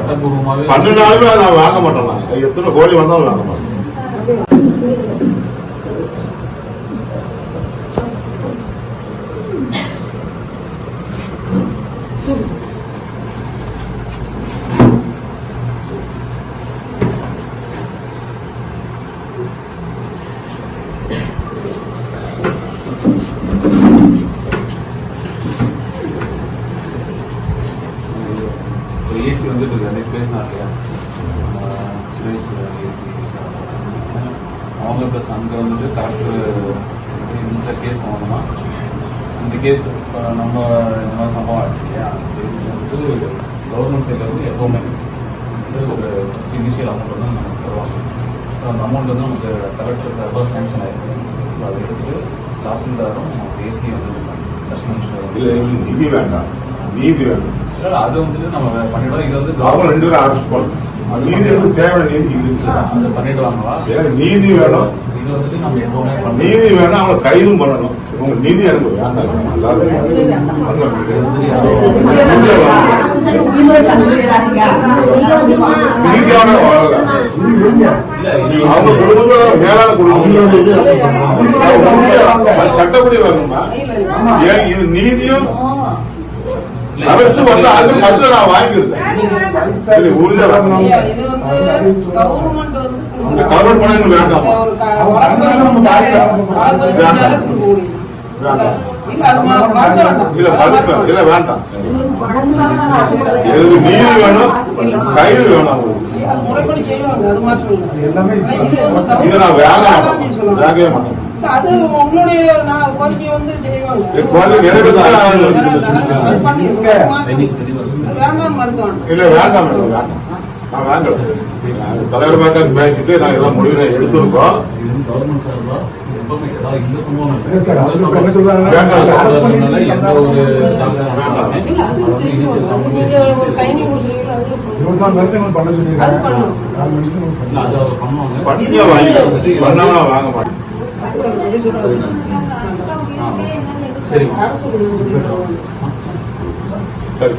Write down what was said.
சட்டப்பூர்வமாகவே 12 நாளுமே நான் வாங்க மாட்டோம். நாங்கள் எத்தனை கோடி வந்தாலும் வாங்க மாட்டோம். ஏசி வந்துட்டு அன்னைக்கு பேசினார் இல்லையா சுரேஷ் ஏசி அவங்க ப்ளஸ் அங்கே வந்துட்டு கரெக்டர் இந்த கேஸ் சம்மந்தமாக இந்த கேஸ் இப்போ நம்ம இந்த மாதிரி சம்பவம் ஆச்சு இல்லையா வந்து கவர்மெண்ட் சைடில் வந்து எப்போவுமே வந்து ஒரு இனிஷியல் அமௌண்ட் வந்து நமக்கு தருவாங்க. அந்த அமௌண்ட் வந்து நமக்கு கரெக்டர் எவ்வளோ சேங்ஷன் ஆகிருக்கு. ஸோ அதை எடுத்துட்டு தாசில்தாரும் ஏசி வந்து நிதி வேண்டாம், நீதி வேண்டாம். அது வந்துட்டு நம்ம பண்ணிடுவோம். இது வந்து அவங்க 2 பேரும் அரசு பண்ணணும். நீதி வந்து தேவையான நீதி இருக்கு, அதை பண்ணிடுவாங்களா? நீதி வேணும். இது வந்துட்டு நம்ம எப்பவுமே நீதி வேணும், அவங்க கைதும் பண்ணணும். உங்க நீதி எனக்கு வேண்டாம். நீதியான அவங்க குடும்ப மேலான குடும்பம் சட்டப்படி வரணுமா? ஏன் இது நீதியும் அரசு வந்து அது மத்த நான் வாங்கிருந்தேன். கவர்மெண்ட் பண்ண வேண்டாம். இல்ல மதிப்பேன், இல்ல வேண்டாம். எதுக்கு நீதி வேணும், கைது வேணும். இதை நான் வாங்கவே மாட்டேன். அது உங்களுடைய கோரிக்கை வந்து செய்வாங்க. இல்ல வேண்டாம், நான் வேண்டாம். தலைவர் மேற்க பேசிட்டு நாங்க எல்லாம் முடிவு எடுத்திருக்கோம். வாங்க மாட்டேன். சரி சரி.